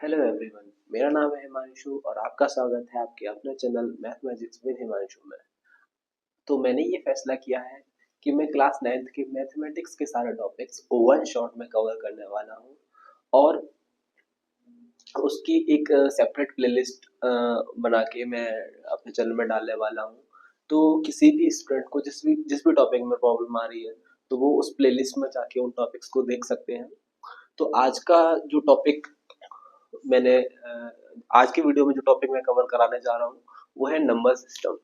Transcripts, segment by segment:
Hello everyone, मेरा नाम है हिमांशु और आपका स्वागत है आपके अपने चैनल मैथमेटिक्स विद हिमांशु में। तो मैंने ये फैसला किया है कि मैं क्लास 9th के मैथमेटिक्स के सारे टॉपिक्स को वन शॉट में कवर करने वाला हूँ और उसकी एक सेपरेट प्लेलिस्ट बना के मैं अपने चैनल में डालने वाला हूँ। तो किसी भी स्टूडेंट को जिस भी टॉपिक में प्रॉब्लम आ रही है तो वो उस प्लेलिस्ट में जाके उन टॉपिक्स को देख सकते हैं। तो आज का जो टॉपिक मैंने आज की वीडियो में जो टॉपिक मैं कवर कराने जा रहा हूँ वो है नंबर सिस्टम।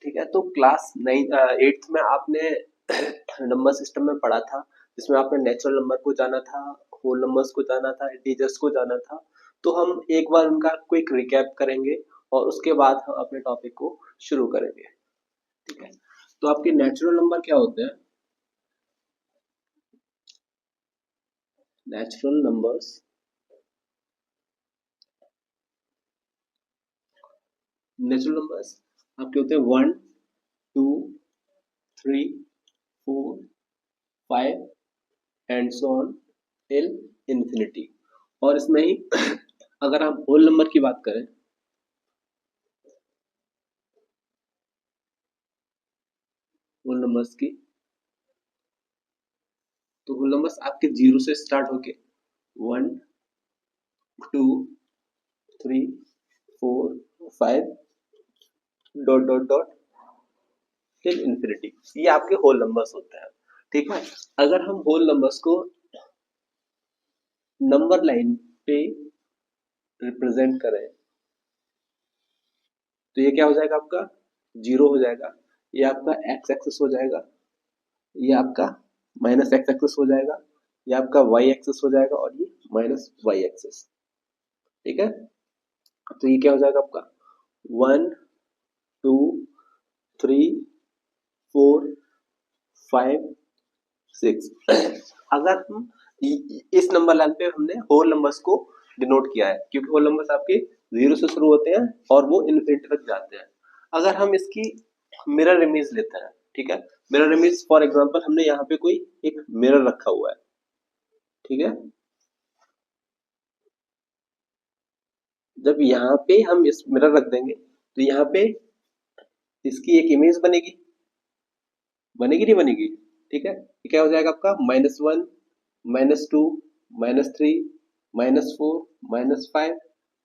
ठीक है, तो क्लास 8th में आपने नंबर सिस्टम में पढ़ा था जिसमें आपने नेचुरल नंबर को जाना था, होल नंबर्स को जाना था, इंटीजर्स को जाना था। तो हम एक बार उनका क्विक रिकैप करेंगे और उसके बाद हम अपने टॉपिक को शुरू करेंगे। ठीक है, तो आपके नेचुरल नंबर क्या होते हैं? नेचुरल नंबर्स आपके होते हैं 1, 2, 3, 4, 5 and so on till infinity. और इसमें ही अगर हम होल नंबर की बात करें, होल नंबर्स की, तो होल नंबर्स आपके 0 से स्टार्ट होके 1, 2, 3, 4, 5 dot dot dot till infinity, ये आपके होल नंबर्स होते हैं। ठीक है, अगर हम होल नंबर्स को नंबर लाइन पे रिप्रेजेंट करें तो ये क्या हो जाएगा? आपका 0 हो जाएगा, ये आपका एक्स एक्सिस हो जाएगा, ये आपका माइनस एक्स एक्सिस हो जाएगा, ये आपका वाई एक्सिस हो जाएगा और ये माइनस वाई एक्सिस। ठीक है, तो ये क्या हो जाएगा आपका 1, 2, 3, 4, 5, 6। अगर हम इस नंबर लाइन पे हमने होल नंबर्स को डिनोट किया है क्योंकि होल नंबर्स आपके 0 से शुरू होते हैं और वो इन्फिनिटी तक जाते हैं। अगर हम इसकी मिरर इमेज लेते हैं, ठीक है, मिरर इमेज फॉर एग्जांपल हमने यहाँ पे कोई एक मिरर रखा हुआ है। ठीक है, जब यहाँ पे हम इस मिरर रख देंगे तो यहाँ पे इसकी एक इमेज बनेगी, बनेगी नहीं बनेगी? ठीक है, ये क्या हो जाएगा आपका -1, -2, -3, -4, -5,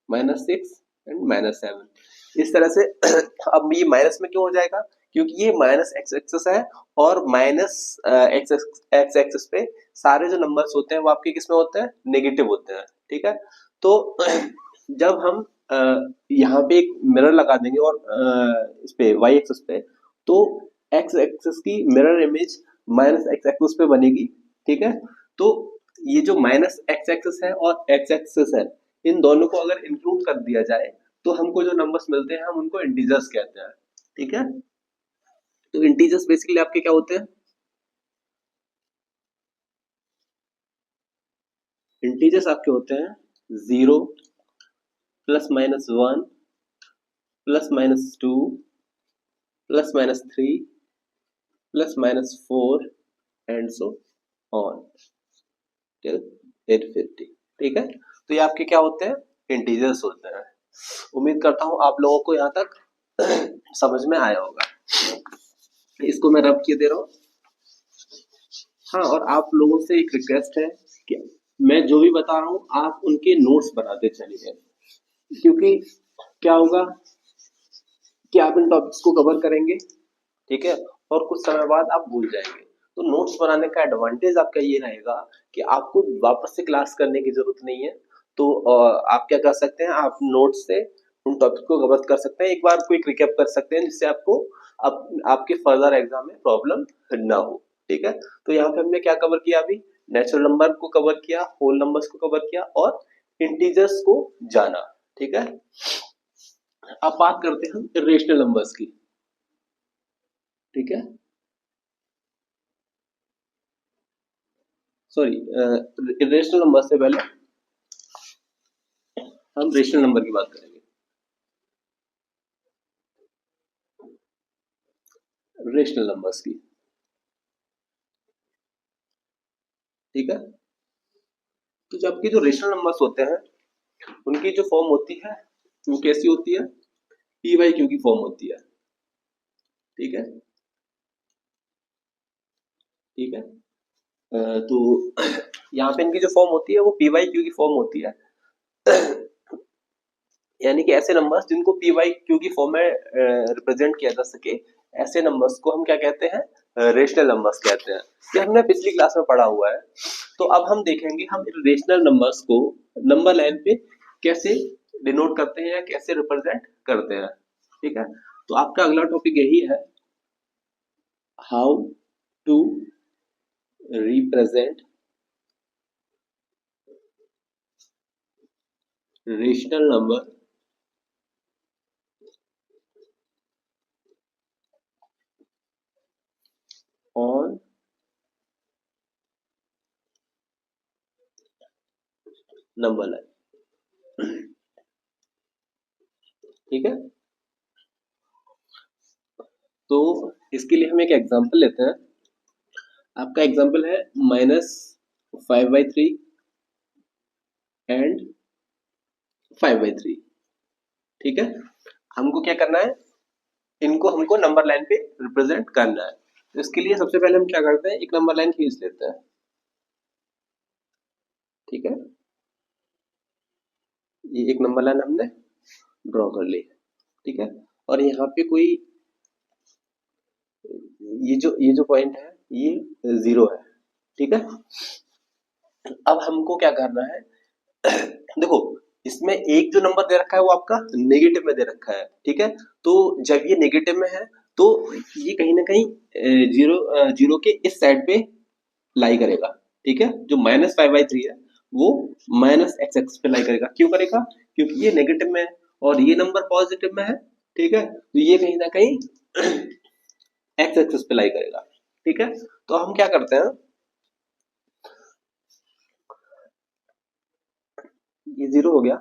-6 एंड -7। इस तरह से अब ये माइनस में क्यों हो जाएगा? क्योंकि ये माइनस एक्स एक्सिस है और माइनस एक्स एक्सिस पे सारे जो नंबर्स होते हैं वो आपके किस में होते हैं? नेगेटिव होते हैं। ठीक है, तो जब हम यहाँ पे एक मिरर लगा देंगे और इस पे वाई एक्सिस पे, तो एक्स एक्सिस की mirror image minus x axis पे बनेगी। ठीक है, तो ये जो माइनस एक्स एक्सिस है और एक्स एक्सिस है, इन दोनों को अगर इंक्लूड कर दिया जाए तो हमको जो नंबर्स मिलते हैं हम उनको इंटीजर्स कहते हैं। ठीक है, तो इंटीजर्स बेसिकली आपके क्या होते हैं? इंटीजर्स आपके होते हैं 0, +-1, +-2, +-3, +-4 एंड सो ऑन टिल 850। ठीक है, तो ये आपके क्या होते हैं? इंटीजर्स होते हैं। उम्मीद करता हूँ आप लोगों को यहाँ तक समझ में आया होगा। इसको मैं रब किए दे रहा हूँ। हाँ, और आप लोगों से एक रिक्वेस्ट है कि मैं जो भी बता रहा हूँ आप उनके नोट्स बनाते चलिए, क्योंकि क्या होगा कि आप इन टॉपिक्स को कवर करेंगे, ठीक है, और कुछ समय बाद आप भूल जाएंगे। तो नोट्स बनाने का एडवांटेज आपका ये रहेगा कि आपको वापस से क्लास करने की जरूरत नहीं है। तो आप क्या कर सकते हैं? आप नोट्स से उन टॉपिक को कवर कर सकते हैं, एक बार क्विक रिकैप कर सकते हैं जिससे आपको आपके फर्दर एग्जाम में प्रॉब्लम ना हो। ठीक है, तो यहाँ पे हमने क्या कवर किया? अभी नेचुरल नंबर को कवर किया, होल नंबर्स को कवर किया और इंटीजर्स को जाना। ठीक है, अब बात करते हैं हम इरेशनल नंबर्स की। ठीक है, सॉरी, इरेशनल नंबर से पहले हम रेशनल नंबर की बात करेंगे। रेशनल नंबर्स की, ठीक है, तो जबकि जो रेशनल नंबर्स होते हैं उनकी जो फॉर्म होती है वो कैसी होती है, पी बाई क्यू की फॉर्म होती है। ठीक है, ठीक है। तो यहाँ पे इनकी जो फॉर्म होती है वो पी बाई क्यू की फॉर्म होती है। यानी कि ऐसे नंबर्स जिनको पी बाई क्यू की फॉर्म में रिप्रेजेंट किया जा सके, ऐसे नंबर्स को हम क्या कहते हैं, रेशनल नंबर्स कहते हैं। ये हमने पिछली क्लास में पढ़ा हुआ है। तो अब हम देखेंगे हम रेशनल नंबर्स को नंबर लाइन पे कैसे डिनोट करते हैं या कैसे रिप्रेजेंट करते हैं। ठीक है, तो आपका अगला टॉपिक यही है, how to represent rational number on number line. ठीक है, तो इसके लिए हम एक एग्जांपल लेते हैं। आपका एग्जांपल है -5/3 एंड 5/3। ठीक है, हमको क्या करना है, इनको हमको नंबर लाइन पे रिप्रेजेंट करना है। तो इसके लिए सबसे पहले हम क्या करते हैं, एक नंबर लाइन खींच लेते हैं। ठीक है, ये एक नंबर लाइन हमने ड्रॉ कर ली। ठीक है, और यहाँ पे कोई ये जो पॉइंट है ये 0 है। ठीक है, अब हमको क्या करना है, देखो इसमें एक जो नंबर दे रखा है वो आपका नेगेटिव में दे रखा है। ठीक है, तो जब ये नेगेटिव में है तो ये कहीं ना कहीं जीरो के इस साइड पे लाई करेगा। ठीक है, जो -5/3 है वो -x पे लाई करेगा। क्यों करेगा, क्योंकि ये नेगेटिव में है और ये नंबर पॉजिटिव में है। ठीक है, तो ये कहीं ना कहीं एक्स एक्सिस पे लाई करेगा। ठीक है, तो हम क्या करते हैं, ये 0 हो गया,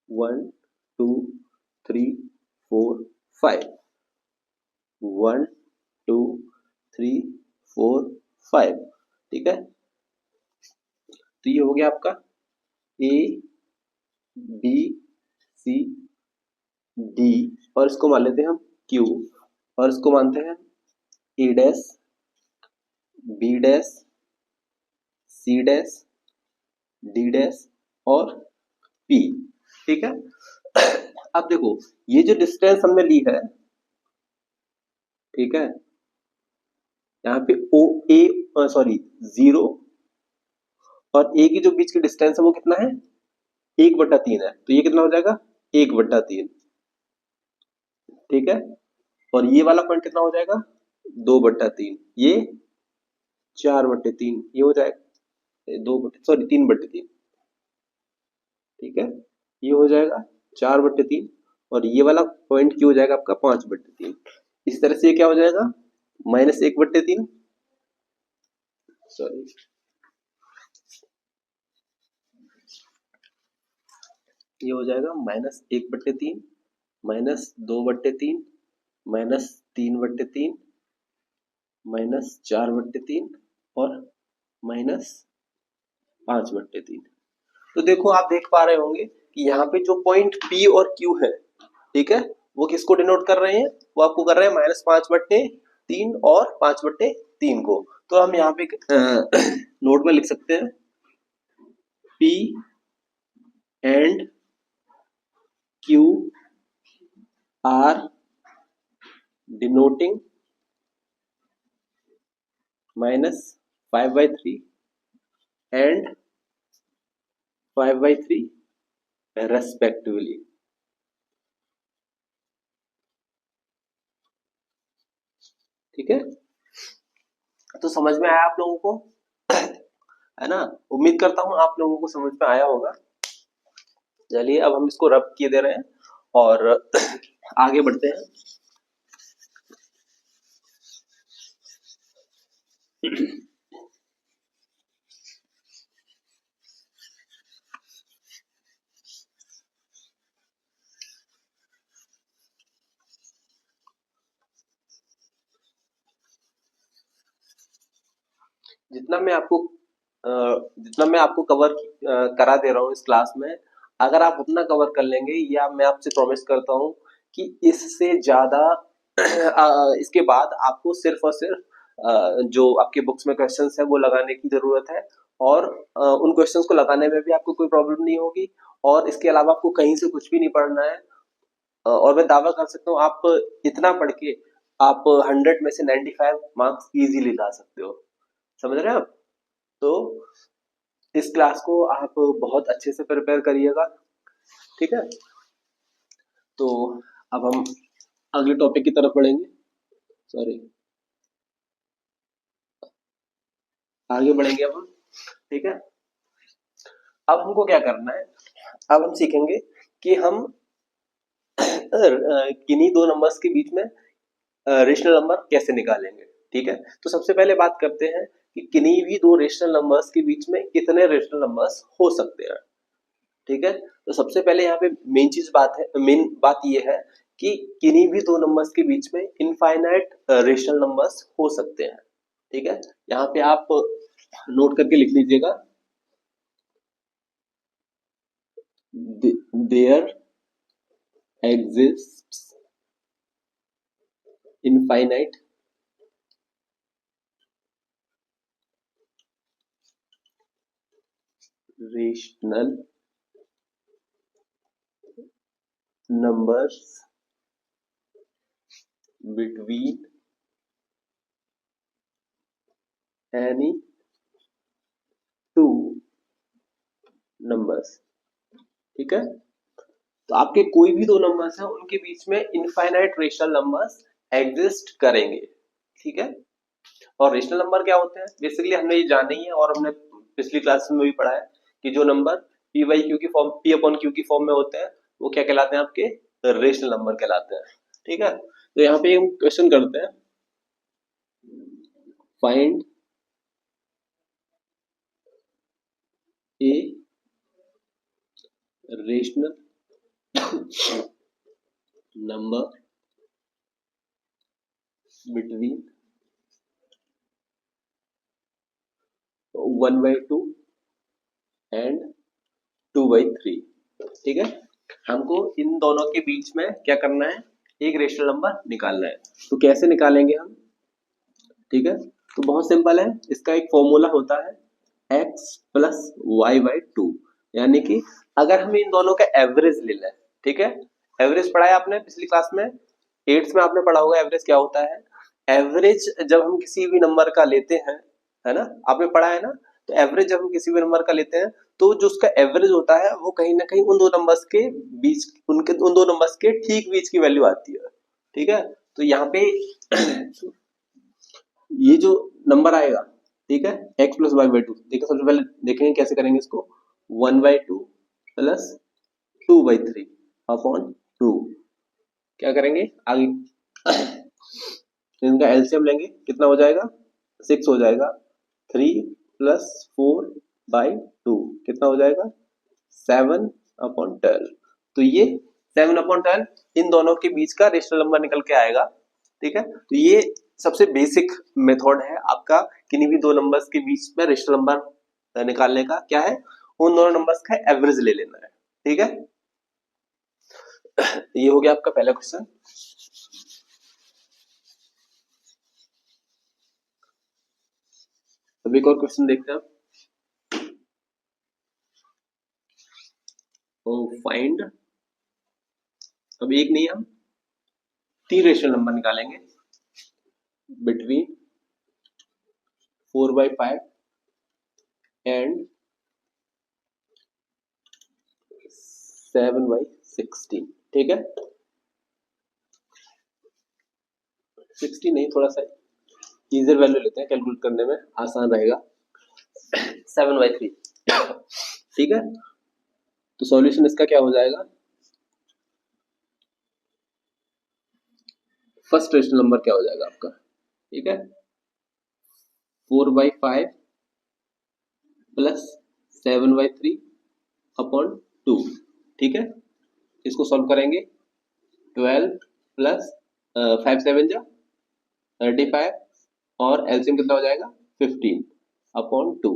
1 2 3 4 5, 1 2 3 4 5। ठीक है, तो ये हो गया आपका ए बी सी डी, और इसको मान लेते हैं हम क्यू, और इसको मानते हैं A dash B dash C dash D dash और पी। ठीक है, अब देखो ये जो डिस्टेंस हमने ली है, ठीक है, यहाँ पे ओ ए सॉरी 0 और ए की जो बीच की डिस्टेंस है वो कितना है, 1/3 है। तो ये कितना हो जाएगा, 1/3। ठीक है, और ये वाला पॉइंट कितना हो जाएगा, 2/3। ये 4/3, ये हो जाएगा 3/3। ठीक है, ये हो जाएगा 4/3 और ये वाला पॉइंट क्यों हो जाएगा आपका 5/3। इसी तरह से ये क्या हो जाएगा, -1/3, सॉरी ये हो जाएगा -1/3 -2/3 -3/3 -4/3 और -5/3। तो देखो आप देख पा रहे होंगे कि यहाँ पे जो पॉइंट P और Q है, ठीक है, वो किसको डिनोट कर रहे हैं, वो आपको कर रहे हैं -5/3 और 5/3 को। तो हम यहाँ पे नोट में लिख सकते हैं P and Q are denoting -5/3 and 5/3 respectively. ठीक है, तो समझ में आया आप लोगों को, है ना। उम्मीद करता हूं आप लोगों को समझ में आया होगा। चलिए अब हम इसको रब किए दे रहे हैं और आगे बढ़ते हैं। जितना मैं आपको जितना मैं आपको कवर करा दे रहा हूँ इस क्लास में, अगर आप उतना कवर कर लेंगे, या मैं आपसे प्रॉमिस करता हूँ कि इससे ज्यादा इसके बाद आपको सिर्फ और सिर्फ जो आपके बुक्स में क्वेश्चंस है वो लगाने की जरूरत है, और उन क्वेश्चंस को लगाने में भी आपको कोई प्रॉब्लम नहीं होगी, और इसके अलावा आपको कहीं से कुछ भी नहीं पढ़ना है। और मैं दावा कर सकता हूँ आप इतना पढ़ के आप 100 में से 95 मार्क्स इजीली ला सकते हो। समझ रहे हैं आप? तो इस क्लास को आप बहुत अच्छे से प्रिपेयर करिएगा, ठीक है? तो अब हम अगले टॉपिक की तरफ बढ़ेंगे। सॉरी, आगे बढ़ेंगे अब हम, ठीक है? अब हमको क्या करना है, अब हम सीखेंगे कि हम किन्हीं दो नंबर्स के बीच में रेशनल नंबर कैसे निकालेंगे, ठीक है? तो सबसे पहले बात करते हैं कि किन्हीं भी दो रेशनल नंबर्स के बीच में कितने रेशनल नंबर्स हो सकते हैं, ठीक है? तो सबसे पहले यहाँ पे मेन बात ये है कि किन्हीं भी दो नंबर्स के बीच में इनफाइनाइट रेशनल नंबर्स हो सकते हैं, ठीक है? यहाँ पे आप नोट करके लिख लीजिएगा, there exists infinite rational numbers between any two numbers, ठीक है? तो आपके कोई भी दो नंबर्स हैं उनके बीच में इनफाइनाइट रेशनल नंबर्स एग्जिस्ट करेंगे, ठीक है? और रेशनल नंबर क्या होते हैं बेसिकली हमने ये जाना ही है, और हमने पिछली क्लास में भी पढ़ा है कि जो नंबर पी बाई क्यू की फॉर्म, पी अपॉन क्यू की फॉर्म में होते हैं वो क्या कहलाते हैं, आपके रेशनल नंबर कहलाते हैं, ठीक है? तो यहाँ पे हम क्वेश्चन करते हैं, find a rational number between 1/2 and 2/3, ठीक है? हमको इन दोनों के बीच में क्या करना है, एक रेशनल नंबर निकालना है। तो कैसे निकालेंगे हम, ठीक है? तो बहुत सिंपल है, इसका एक फॉर्मूला होता है x plus y by two, यानी कि अगर हम इन दोनों का एवरेज ले लें, ठीक है? एवरेज पढ़ा है आपने पिछली क्लास में, 8th में आपने पढ़ा होगा एवरेज क्या होता है। एवरेज जब हम किसी भी नंबर का लेते हैं, है ना, आपने पढ़ा है ना, तो एवरेज जब हम किसी भी नंबर का लेते हैं तो जो उसका एवरेज होता है वो कहीं ना कहीं उन दो नंबर्स के बीच, उन दो नंबर्स के ठीक बीच की वैल्यू आती है, ठीक है? तो यहाँ पे ये जो नंबर आएगा, ठीक है, x plus y by two, देखो सबसे पहले देखेंगे कैसे करेंगे इसको, 1/2 प्लस 2/3 अपॉन 2, क्या करेंगे आगे इनका एलसीएम लेंगे, कितना हो जाएगा 6 हो जाएगा, 3 प्लस 4/2 कितना हो जाएगा 7/12। तो ये 7/12 इन दोनों के बीच का रेशनल नंबर निकल के आएगा, ठीक है? तो ये सबसे बेसिक मेथड है आपका किन्हीं भी दो नंबर्स के बीच में रेशनल नंबर निकालने का, क्या है, उन दोनों नंबर्स का एवरेज ले लेना है, ठीक है? ये हो गया आपका पहला क्वेश्चन। अब एक और क्वेश्चन देखते हैं, फाइंड, अब एक नहीं हम 3 रेशनल नंबर निकालेंगे बिटवीन 4/5 एंड 7/16, ठीक है? 60 नहीं, थोड़ा सा इजियर वैल्यू लेते हैं, कैलकुलेट करने में आसान रहेगा, 7/3, ठीक है? तो सॉल्यूशन इसका क्या हो जाएगा, फर्स्ट रेशनल नंबर क्या हो जाएगा आपका, ठीक है, 4/5 प्लस 7/3 अपॉन 2, ठीक है? इसको सॉल्व करेंगे, 12 प्लस 5 7 जा 35 और एलसीएम कितना हो जाएगा 15 अपॉन 2,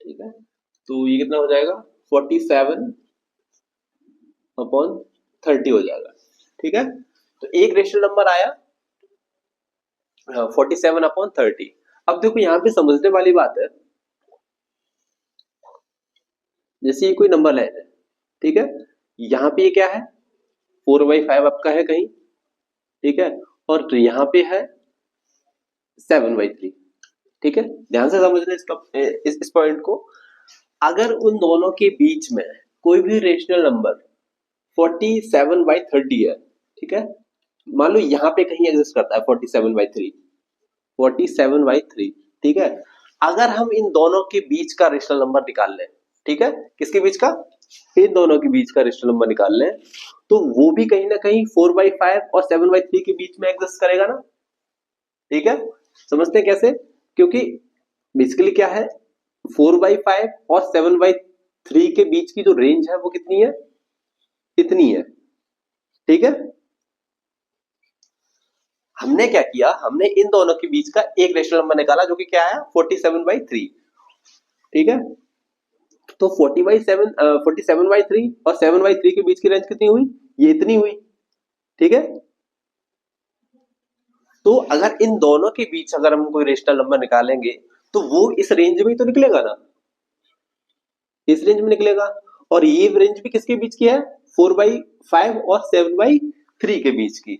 ठीक है, तो ये कितना हो जाएगा 47/30 हो जाएगा। ठीक है, तो एक रेशनल नंबर आया 47/30। अब देखो यहाँ पे समझने वाली बात है, जैसे ये कोई नंबर है, ठीक है, यहाँ पे ये क्या है 4/5 आपका है कहीं, ठीक है, और यहाँ पे है 7/3। ठीक है, ध्यान से समझना इसका इस पॉइंट को। अगर उन दोनों के बीच में कोई भी रेशनल नंबर 47/30 है, ठीक है, मान लो यहाँ पे कहीं एग्जिस्ट करता है 47/3, ठीक है, अगर हम इन दोनों के बीच का रेशनल नंबर निकाल लें, ठीक है, किसके बीच का, इन दोनों के बीच का रेशनल नंबर निकाल लें, तो वो भी कहीं ना कहीं 4/5 और 7/3 के बीच में एग्जिस्ट करेगा ना। ठीक है, समझते हैं कैसे, क्योंकि बेसिकली क्या है 4/5 और 7/3 के बीच की जो रेंज है वो कितनी है, इतनी है। ठीक है, हमने क्या किया, हमने इन दोनों के बीच का एक रेशनल नंबर निकाला जो कि क्या है 47/3। ठीक है, तो 47/3 और 7/3 के बीच की रेंज कितनी हुई, ये इतनी हुई। ठीक है, तो अगर इन दोनों के बीच अगर हम कोई रेशनल नंबर निकालेंगे तो वो इस रेंज में ही तो निकलेगा ना, इस रेंज में निकलेगा। और ये रेंज भी किसके बीच की है 4/5 और 7/3 के बीच की।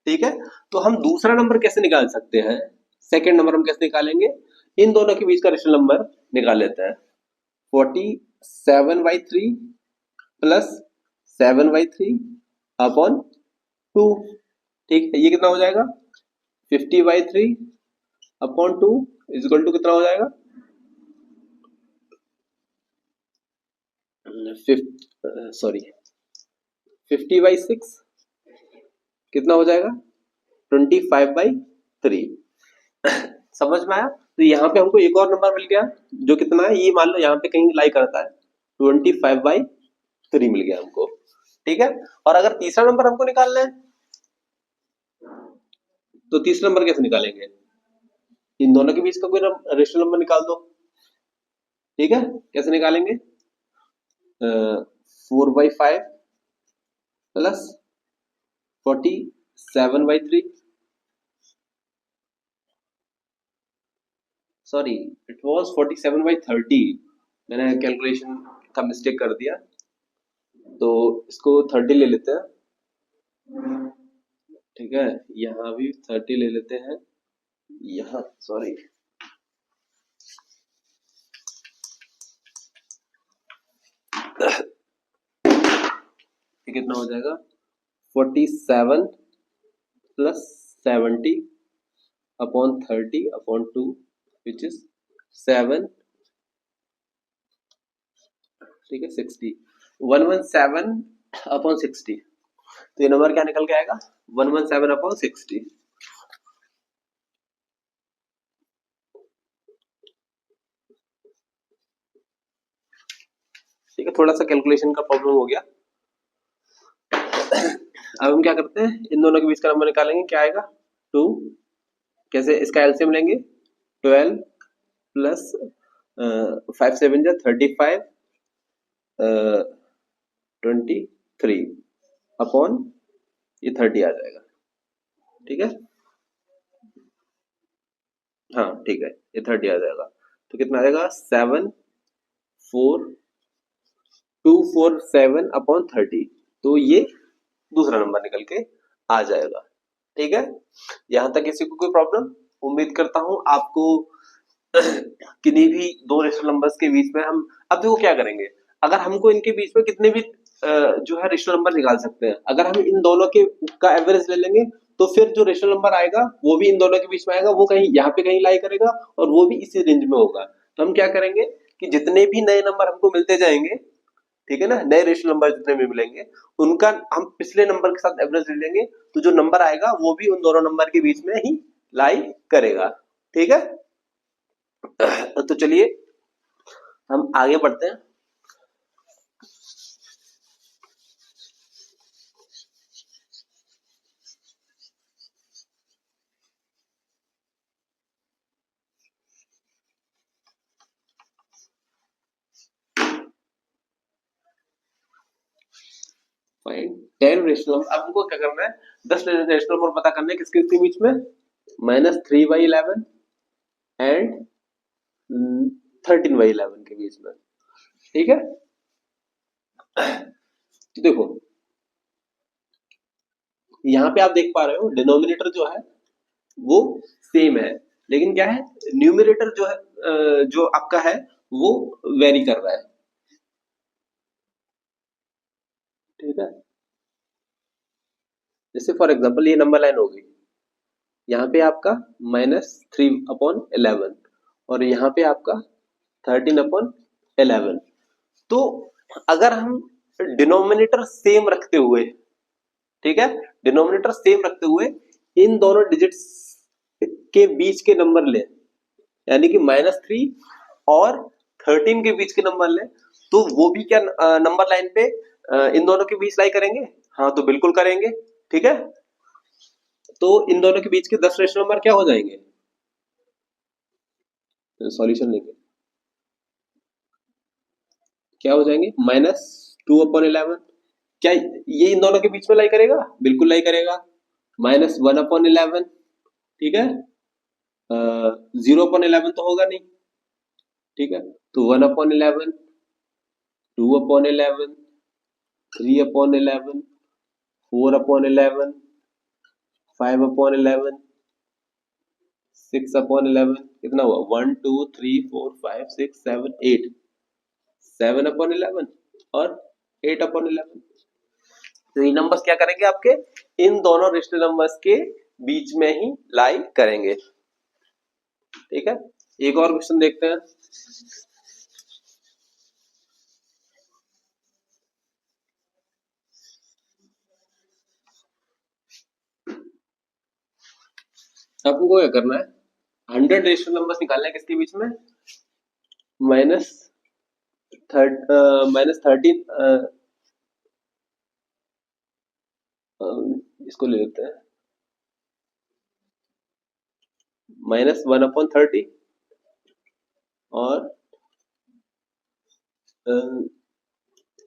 ठीक है, तो हम दूसरा नंबर कैसे निकाल सकते हैं, सेकेंड नंबर हम कैसे निकालेंगे, इन दोनों के बीच का रेशनल नंबर निकाल लेते हैं 47/3 प्लस 7/3 अपॉन 2। ठीक है, ये कितना हो जाएगा 50/3 अपॉन 2 इक्वल टू कितना हो जाएगा, सॉरी 50/6 कितना हो जाएगा 25/3। समझ में आया, तो यहाँ पे हमको एक और नंबर मिल गया जो कितना है, ये मान लो यहाँ पे कहीं लाई करता है 25/3 मिल गया हमको। ठीक है, और अगर तीसरा नंबर हमको निकालना है तो तीसरा नंबर कैसे निकालेंगे, इन दोनों के बीच का कोई रेशनल नंबर निकाल दो। ठीक है, कैसे निकालेंगे 4/5 प्लस 47/3, सॉरी इट वाज 47/30, मैंने कैलकुलेशन का मिस्टेक कर दिया, तो इसको 30 ले लेते हैं। ठीक है, यहाँ भी 30 ले लेते हैं, यहाँ सॉरी कितना हो जाएगा 47 plus 70 upon 30 upon 2 which is 7। ठीक है 60 117 अपॉन 60, तो ये नंबर क्या निकल के आएगा 117 अपॉन 60। ठीक है, थोड़ा सा कैलकुलेशन का प्रॉब्लम हो गया। अब हम क्या करते हैं, इन दोनों के बीच का नंबर निकालेंगे, क्या आएगा 2, कैसे इसका एलसीएम लेंगे 12 प्लस 5 7 जा 35 23 अपॉन ये 30 आ जाएगा। ठीक है, हाँ ठीक है, ये 30 आ जाएगा, तो कितना आ जाएगा 74247 अपॉन 30, तो ये दूसरा नंबर निकल के आ जाएगा। ठीक है, यहां तक किसी को कोई प्रॉब्लम, उम्मीद करता हूं आपको किन्हीं भी दो रेशनल नंबर्स के बीच में हम, अब देखो क्या करेंगे, अगर हमको इनके बीच में कितने भी जो है रेशनल नंबर निकाल सकते हैं, अगर हम इन दोनों के का एवरेज ले लेंगे तो फिर जो रेशनल नंबर आएगा वो भी इन दोनों के बीच में आएगा, वो कहीं यहाँ पे कहीं लाई करेगा और वो भी इसी रेंज में होगा। तो हम क्या करेंगे कि जितने भी नए नंबर हमको मिलते जाएंगे, ठीक है ना, नए रेशनल नंबर जितने भी मिलेंगे उनका हम पिछले नंबर के साथ एवरेज ले लेंगे, तो जो नंबर आएगा वो भी उन दोनों नंबर के बीच में ही लाई करेगा। ठीक है, तो चलिए हम आगे बढ़ते हैं। Find 10 rational number. अब हमको क्या करना है, 10 रेशनल नंबर पता करना है किसके किसके बीच में, -3/11 एंड 13/11 के बीच में। ठीक है, तो देखो यहाँ पे आप देख पा रहे हो डिनोमिनेटर जो है वो सेम है, लेकिन क्या है न्यूमरेटर जो है जो आपका है वो वेरी कर रहा है। ठीक है, जैसे फॉर एग्जांपल ये नंबर लाइन होगी, यहाँ पे आपका -3/11 और यहाँ पे आपका 13/11। तो अगर हम डिनोमिनेटर सेम रखते हुए, ठीक है, डिनोमिनेटर सेम रखते हुए इन दोनों डिजिट्स के बीच के नंबर ले, यानी कि -3 और 13 के बीच के नंबर ले, तो वो भी क्या नंबर लाइन पे इन दोनों के बीच लाई करेंगे। हाँ तो बिल्कुल करेंगे। ठीक है, तो इन दोनों के बीच के 10 रेशनल नंबर क्या हो जाएंगे, सॉल्यूशन लेंगे क्या हो जाएंगे, -2/11। क्या ये इन दोनों के बीच में लाई करेगा, बिल्कुल लाई करेगा। -1/11, ठीक है, 0/11 तो होगा नहीं। ठीक है, तो 1/11, 2/11, 3/11, 4/11, 5/11, 6/11, कितना हुआ, 1 2 3 4 5 6 7 8, 7/11 और 8/11। तो ये नंबर्स क्या करेंगे आपके, इन दोनों रेशनल नंबर्स के बीच में ही लाई करेंगे। ठीक है, एक और क्वेश्चन देखते हैं। आपको क्या करना है, 100 रेशनल नंबर्स निकालना है किसके बीच में, माइनस -13, इसको ले लेते हैं -1/30 और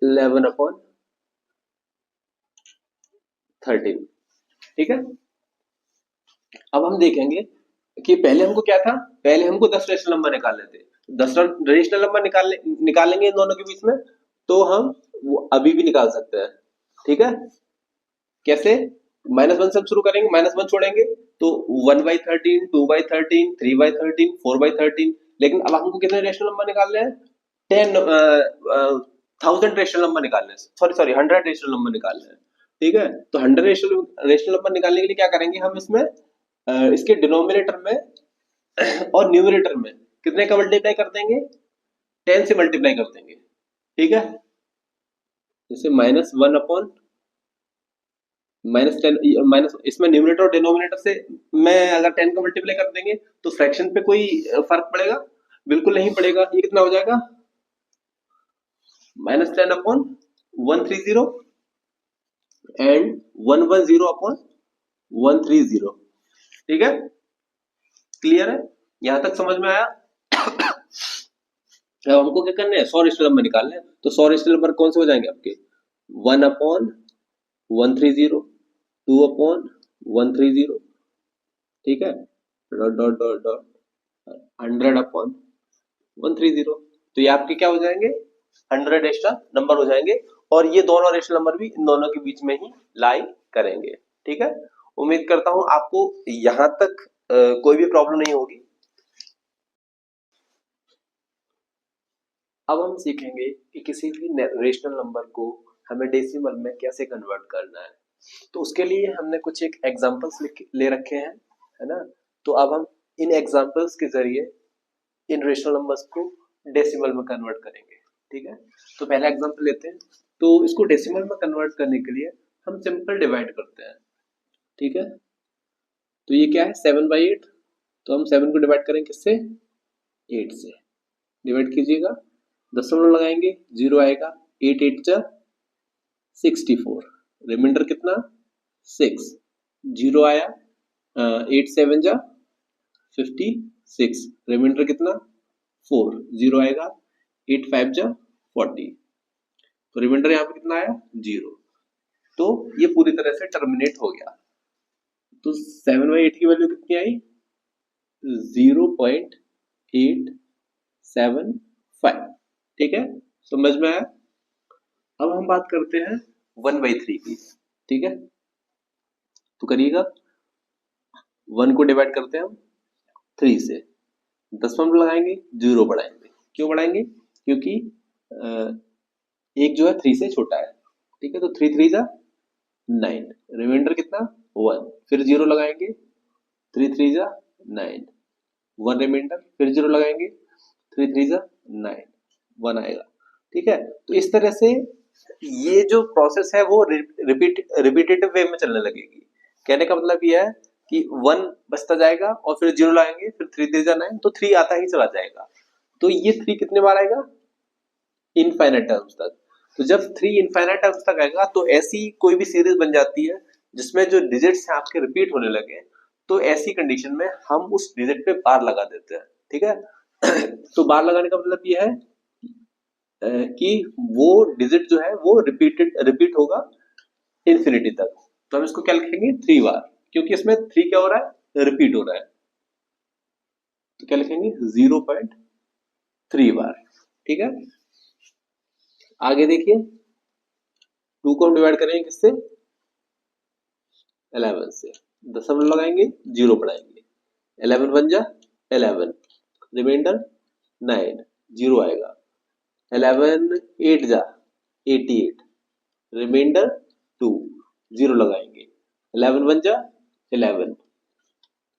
11/13। ठीक है, अब हम देखेंगे कि पहले हमको क्या था, पहले हमको 10 रेशनल नंबर निकालने थे। 10 रेशनल नंबर निकालेंगे इन दोनों के बीच में, तो हम वो अभी भी निकाल सकते हैं। ठीक है, कैसे, -1 से शुरू करेंगे, -1 छोड़ेंगे तो 1/13, 2/13, 3/13, 4/13। लेकिन अब हमको कितने रेशनल नंबर निकालने हैं, 1000 रेशनल नंबर निकालने हैं, सॉरी 100 रेशनल नंबर निकालने हैं। ठीक है, तो 100 रेशनल नंबर निकालने के लिए क्या करेंगे, हम इसमें इसके डिनोमिनेटर में और न्यूमरेटर में कितने का मल्टीप्लाई कर देंगे, 10 से मल्टीप्लाई कर देंगे। ठीक है, जैसे -1 -10 माइनस, इसमें न्यूमरेटर और डिनोमिनेटर से मैं अगर 10 का मल्टीप्लाई कर देंगे तो फ्रैक्शन पे कोई फर्क पड़ेगा, बिल्कुल नहीं पड़ेगा। ये कितना हो जाएगा, -10/130 एंड 110/130। ठीक है, क्लियर है, यहां तक समझ में आया। अब हमको क्या करना है, 100 रेशनल नंबर निकालने हैं, तो 100 रेशनल नंबर कौन से हो जाएंगे आपके, 1/130, 2/130। ठीक है, डॉट डॉट डॉट डॉट 100/130। तो ये आपके क्या हो जाएंगे, 100 रेशनल नंबर हो जाएंगे, और ये दोनों रेशनल नंबर भी इन दोनों के बीच में ही लाई करेंगे। ठीक है, उम्मीद करता हूं आपको यहां तक कोई भी प्रॉब्लम नहीं होगी। अब हम सीखेंगे कि किसी भी रेशनल नंबर को हमें डेसिमल में कैसे कन्वर्ट करना है। तो उसके लिए हमने कुछ एक एग्जांपल्स ले रखे हैं, है ना। तो अब हम इन एग्जांपल्स के जरिए इन रेशनल नंबर्स को डेसिमल में कन्वर्ट करेंगे। ठीक है, तो पहला एग्जांपल लेते हैं। तो इसको डेसिमल में कन्वर्ट करने के लिए हम सिंपल डिवाइड करते हैं। ठीक है, तो ये क्या है, 7/8। तो हम 7 को डिवाइड करेंगे किससे, 8 से। डिवाइड कीजिएगा, दशमलव लगाएंगे, 0 आएगा, 8 8 जा 64, रिमाइंडर कितना 6, 0 आया, 8 7 जा 56, रिमाइंडर कितना 4, 0 आएगा, 8 5 जा 40, तो रिमाइंडर यहाँ पे कितना आया 0। तो ये पूरी तरह से टर्मिनेट हो गया। तो 7/8 की वैल्यू कितनी आई? 0.875। ठीक है, समझ में आया? अब हम बात करते हैं 1/3 की। ठीक है, तो करिएगा, 1 को डिवाइड करते हैं हम 3 से, दशमलव लगाएंगे, 0 बढ़ाएंगे। क्यों बढ़ाएंगे? क्योंकि एक जो है 3 से छोटा है। ठीक है, तो 3 3 जा 9, रिमाइंडर कितना? 1, फिर 0 लगाएंगे, 3 3 जा 9, 1 रिमाइंडर, फिर 0 लगाएंगे, 3 3 जा 9, 1 आएगा। ठीक है, तो इस तरह से ये जो प्रोसेस है वो रिपीटेटिव वे में चलने लगेगी। कहने का मतलब ये है कि 1 बचता जाएगा और फिर 0 लाएंगे, फिर 3 3 जा 9, तो 3 आता ही चला जाएगा। तो ये 3 कितने बार आएगा? इनफाइनाइट टर्म्स तक। तो जब 3 इनफाइनाइट टर्म्स तक आएगा तो ऐसी कोई भी सीरीज बन जाती है जिसमें जो डिजिट्स हैं आपके रिपीट होने लगे, तो ऐसी कंडीशन में हम उस डिजिट पे बार लगा देते हैं। ठीक है, तो बार लगाने का मतलब ये है कि वो डिजिट जो है वो रिपीट होगा इंफिनिटी तक। तो हम इसको क्या लिखेंगे? 3 बार, क्योंकि इसमें 3 क्या हो रहा है? रिपीट हो रहा है। तो क्या लिखेंगे? 0.3 बार। ठीक है, आगे देखिए, 2 को हम डिवाइड करेंगे किससे? 11 से, दशमलव लगाएंगे, 0 बढ़ाएंगे, 11 1 जा 11, रिमाइंडर 9, 0 आएगा, 11 8 जा 88, रिमाइंडर 2, 0 लगाएंगे, 11 1 जा 11,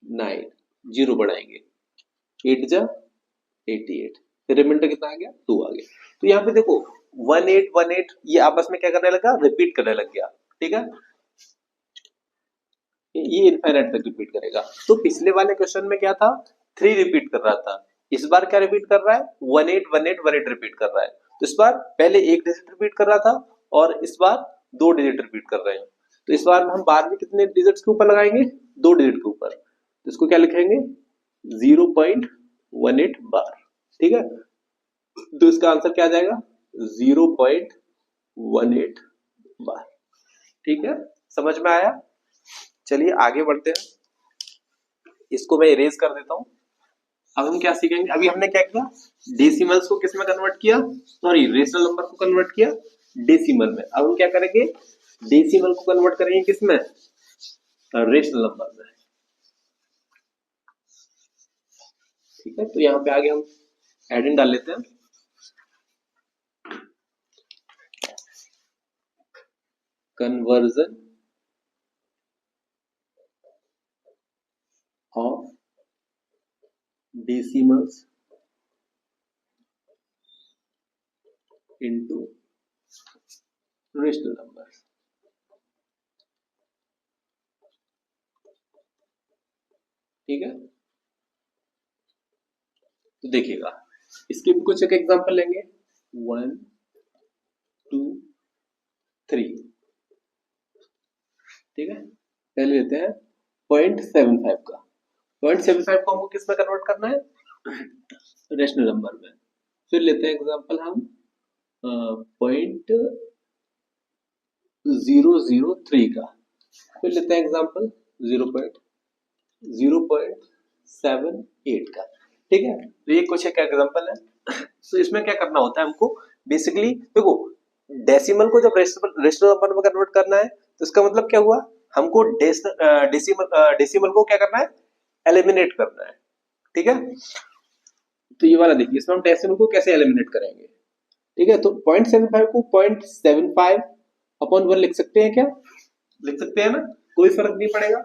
9, 0 बढ़ाएंगे, 8 जा 88, फिर रिमाइंडर कितना आ गया? 2 आ गया। तो यहाँ पे देखो 1818 ये आपस में क्या करने लगा? रिपीट करने लग गया। ठीक है, ये इनफाइनाइट तक रिपीट करेगा। तो पिछले वाले क्वेश्चन में क्या था? 3 रिपीट कर रहा था, इस बार क्या रिपीट कर रहा है? 1818 रिपीट कर रहा है। तो इस बार पहले एक डिजिट रिपीट कर रहा था और इस बार 2 डिजिट रिपीट कर रहे हैं। तो इस बार हम बार भी कितने डिजिट्स के ऊपर लगाएंगे? 2 डिजिट के ऊपर। तो इसको क्या लिखेंगे? 0.18 बार। ठीक है, तो इसका आंसर क्या आ जाएगा? 0.18 बार। ठीक है, समझ में आया? चलिए आगे बढ़ते हैं, इसको मैं इरेज कर देता हूं। अब हम क्या सीखेंगे? अभी हमने क्या किया? डेसिमल्स को किस में कन्वर्ट किया? सॉरी, रेशनल नंबर को कन्वर्ट किया डेसिमल में। अब हम क्या करेंगे? डेसिमल को कन्वर्ट करेंगे किस में? रेशनल नंबर में। ठीक है, तो यहाँ पे आगे हम एडिंग डाल लेते हैं। Conversion of decimals into rational numbers। ठीक है, तो देखिएगा, इसके भी कुछ एक एग्जांपल लेंगे। 1 2 3। ठीक है, पहले लेते हैं 0.75 का। 0.75 को हमको किस में कन्वर्ट करना है? रेशनल नंबर में। फिर लेते हैं एग्जांपल हम 0.003 का। फिर लेते हैं एग्जांपल 0.0.78 का। ठीक है, तो ये कुछ एक एग्जांपल है। तो इसमें क्या करना होता है हमको? बेसिकली देखो, डेसिमल को जब रेशनल नंबर में कन्वर्ट करना है तो इसका मतलब क्या हुआ? हमको डेसिमल को क्या करना है? एलिमिनेट करना है। ठीक है, तो ये वाला देखिए, इसमें हम डेसिमल को कैसे एलिमिनेट करेंगे। ठीक है, तो 0.75 को 0.75 अपॉन 1 लिख सकते हैं क्या? लिख सकते हैं ना, कोई फर्क नहीं पड़ेगा।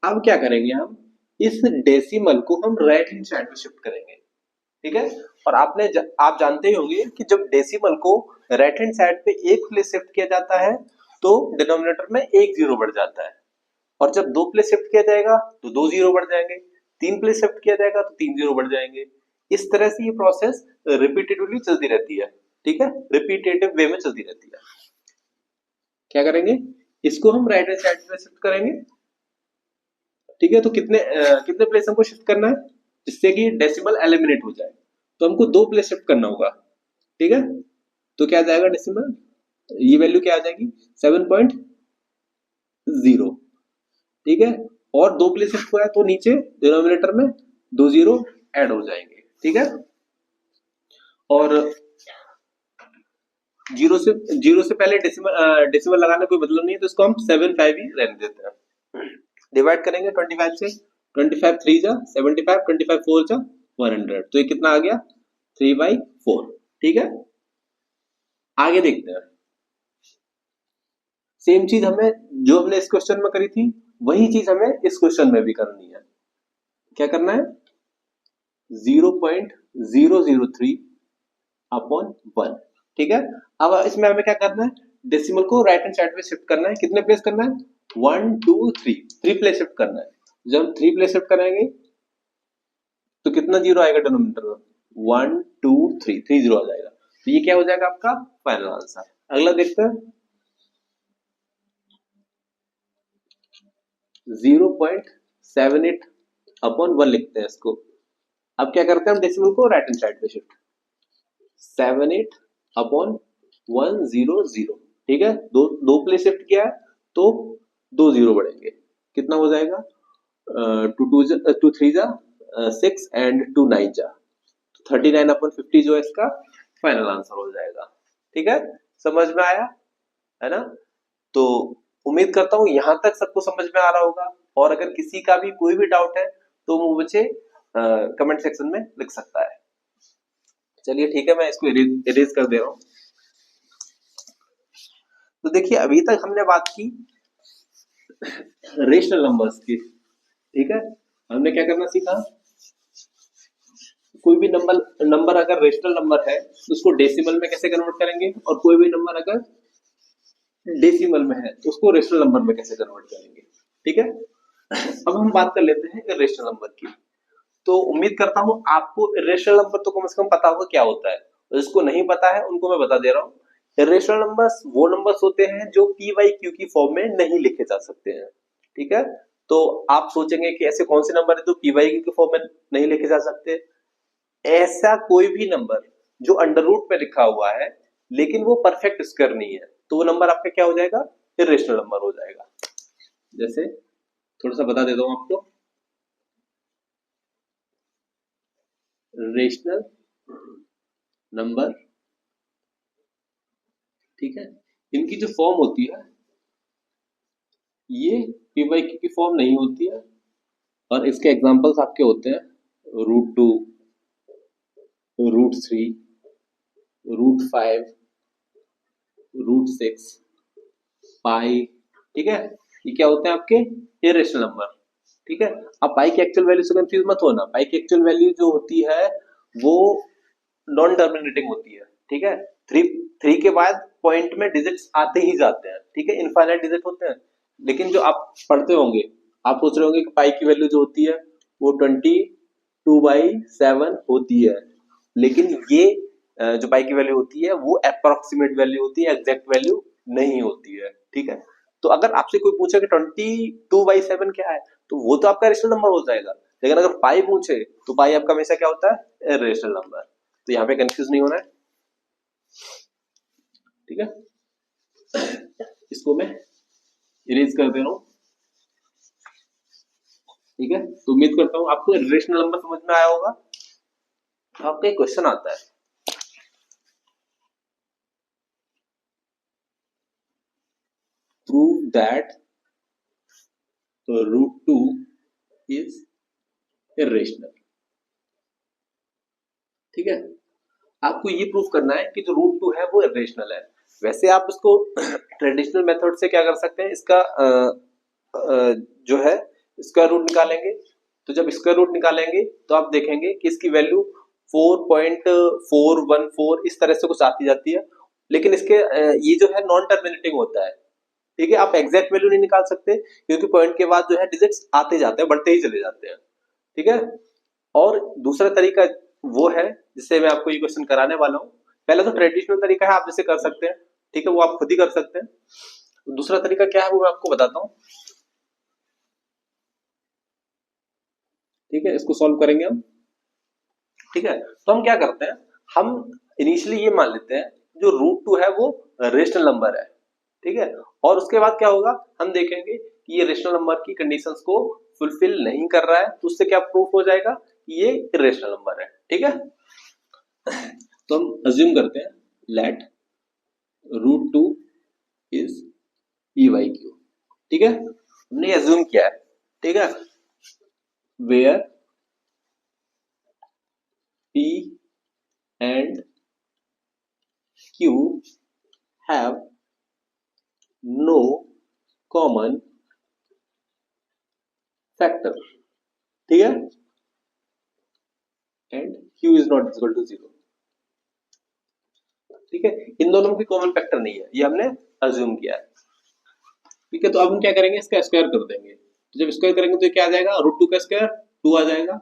अब क्या करेंगे? हम इस डेसिमल को हम राइट हैंड साइड में शिफ्ट करेंगे। ठीक है, और आप जानते ही होंगे कि जब डेसिमल को राइट हैंड साइड पे एक प्लेस शिफ्ट किया जाता है तो डिनोमिनेटर में एक जीरो बढ़ जाता है, और जब 2 प्लेस शिफ्ट किया जाएगा तो 2 जीरो बढ़ जाएंगे, 3 प्लेस शिफ्ट किया जाएगा तो 3 जीरो बढ़ जाएंगे। इस तरह से ये प्रोसेस रिपीटेटिवली चलती रहती है। ठीक है, रिपीटेटिव वे में चलती रहती है। क्या करेंगे? इसको हम राइट हैंड साइड में शिफ्ट करेंगे। ठीक है, तो कितने प्लेस हमको शिफ्ट करना है जिससे कि डेसिमल एलिमिनेट हो जाए? तो हमको 2 प्लेस शिफ्ट करना होगा। ठीक है, तो क्या आ जाएगा? डेसिमल ये वैल्यू क्या आ जाएगी? 7.5 0, ठीक है। और 2 प्लेस शिफ्ट हुआ है तो नीचे डिनोमिनेटर में 2 0 ऐड हो जाएंगे, ठीक है। और जीरो से पहले डेसिमल लगाने कोई मतलब नहीं है, तो इसको हम 7 5 ही रहने देते हैं। डिवाइड करेंगे 25 से, 25 3 जा 75, 25 4 जा 100, तो ये कितना आ गया 3/4, ठीक है। आगे देखते हैं, सेम चीज हमें जो हमने इस क्वेश्चन में करी थी वही चीज हमें इस क्वेश्चन में भी करनी है। क्या करना है 0.003 अपॉन 1, ठीक है। अब इसमें हमें क्या करना है, डेसिमल को राइट हैंड साइड पे शिफ्ट करना है। कितने प्लेस करना है 1 2 3, 3 प्लेस शिफ्ट करना है। जब हम 3 प्लेस शिफ्ट करेंगे तो कितना जीरो आएगा डिनोमिनेटर में 1 2 3, 3 जीरो आ जाएगा। तो ये क्या हो जाएगा आपका फाइनल आंसर। अगला देखते हैं 0.78 अपॉन 1 लिखते हैं इसको। अब क्या करते हैं हम डेसिमल को राइट हैंड साइड पे शिफ्ट, 78 अपॉन 100, ठीक है। दो प्लेस शिफ्ट किया है तो 2 जीरो बढ़ेंगे, कितना हो जाएगा 2 3 जा 6 एंड 2 9 जा 39 अपॉन 50 जो है इसका फाइनल आंसर हो जाएगा, ठीक है। समझ में आया है ना। तो उम्मीद करता हूं यहां तक सबको समझ में आ रहा होगा, और अगर किसी का भी कोई भी डाउट है तो वो मुझे कमेंट सेक्शन में लिख सकता है। चलिए ठीक है, मैं इसको इरेज कर दे रहा हूं। तो देखिए अभी तक हमने बात की रेशनल नंबर्स की, ठीक है। हमने क्या करना सीखा, कोई भी नंबर अगर रेशनल नंबर है तो उसको डेसिमल में कैसे कन्वर्ट करेंगे, और कोई भी नंबर अगर डेसिमल में है तो उसको रेशनल नंबर में कैसे कन्वर्ट करेंगे, ठीक है। अब हम बात कर लेते हैं इरेशनल नंबर की। तो उम्मीद करता हूं आपको इरेशनल नंबर तो कम से कम पता होगा क्या होता है, और जिसको नहीं पता है उनको मैं बता दे रहा हूं। इरेशनल नंबर्स वो नंबर्स होते हैं जो पी वाई क्यू की फॉर्म में नहीं लिखे जा सकते हैं, ठीक है। तो आप सोचेंगे कि ऐसे कौन से नंबर है जो पी वाई क्यू की फॉर्म में नहीं लिखे जा सकते। ऐसा कोई भी नंबर जो अंडर रूट में लिखा हुआ है लेकिन वो परफेक्ट स्क्वायर नहीं है, तो वो नंबर आपका क्या हो जाएगा इरेशनल नंबर हो जाएगा। जैसे थोड़ा सा बता देता हूं आपको, रेशनल नंबर, ठीक है, इनकी जो फॉर्म होती है ये पी वाई क्यू की फॉर्म नहीं होती है, और इसके एग्जांपल्स आपके होते हैं √2, √3, √5, √6, पाई, ठीक है। ये क्या होते हैं आपके इरेशनल नंबर, ठीक है। अब पाई की एक्चुअल वैल्यू से कंफ्यूज मत होना, पाई की एक्चुअल वैल्यू जो होती है वो नॉन टर्मिनेटिंग होती है, ठीक है। थ्री के बाद पॉइंट में डिजिट्स आते ही जाते हैं, ठीक है, इनफाइनाइट डिजिट होते हैं। लेकिन जो आप पढ़ते होंगे आप सोच रहे होंगे कि पाई की वैल्यू जो होती है वो 22/7 होती है, लेकिन ये जो पाई की वैल्यू होती है वो अप्रोक्सीमेट वैल्यू होती है, एग्जैक्ट वैल्यू नहीं होती है, ठीक है। तो अगर आपसे कोई पूछे कि 22/7 क्या है तो वो तो आपका रेशनल नंबर हो जाएगा, लेकिन अगर पाई पूछे तो पाई आपका हमेशा क्या होता है रेशनल नंबर। तो यहाँ पे कंफ्यूज नहीं होना है, ठीक है। इसको मैं इरेज कर दे रहा हूं, ठीक है। तो उम्मीद करता हूं आपको रेशनल नंबर समझ में आया होगा। आपका एक क्वेश्चन आता है, प्रूव दैट √2 इज इरेशनल, ठीक है। आपको ये प्रूफ करना है कि जो √2 है वो इरेशनल है। वैसे आप इसको ट्रेडिशनल मेथड से क्या कर सकते हैं, इसका जो है स्क्वायर रूट निकालेंगे। तो जब स्क्वायर रूट निकालेंगे तो आप देखेंगे कि इसकी वैल्यू 4.414 इस तरह से कुछ आती जाती है, लेकिन इसके ये जो है नॉन टर्मिनेटिंग होता है, ठीक है। आप एग्जैक्ट वैल्यू नहीं निकाल सकते क्योंकि पॉइंट के बाद जो है डिजिट्स आते जाते हैं, बढ़ते ही चले जाते हैं, ठीक है। और दूसरा तरीका वो है जिससे मैं आपको ये क्वेश्चन कराने वाला हूँ। पहला तो ट्रेडिशनल तरीका है, आप जैसे कर सकते हैं, ठीक है, वो आप खुद ही कर सकते हैं। दूसरा तरीका क्या है वो मैं आपको बताता हूँ, ठीक है। इसको सॉल्व करेंगे हम, ठीक है। तो हम क्या करते हैं, हम इनिशियली ये मान लेते हैं जो √2 है वो रेशनल नंबर है, ठीक है। और उसके बाद क्या होगा, हम देखेंगे कि ये रेशनल नंबर की कंडीशंस को फुलफिल नहीं कर रहा है, तो उससे क्या प्रूफ हो जाएगा कि ये इरेशनल नंबर है। ठीक है, तो हम अज्यूम करते हैं लेट √2 इज p/q। ठीक है, हमने अज्यूम किया है। ठीक है, where p and q have no common factor। ठीक है, and q is not equal to 0। ठीक है, इन दोनों में कोई कॉमन फैक्टर नहीं है, ये हमने अज्यूम किया है। ठीक है, तो अब हम क्या करेंगे, इसका स्क्वायर कर देंगे। तो जब स्क्वायर करेंगे तो क्या आ जाएगा, √2 का स्क्वायर 2 आ जाएगा,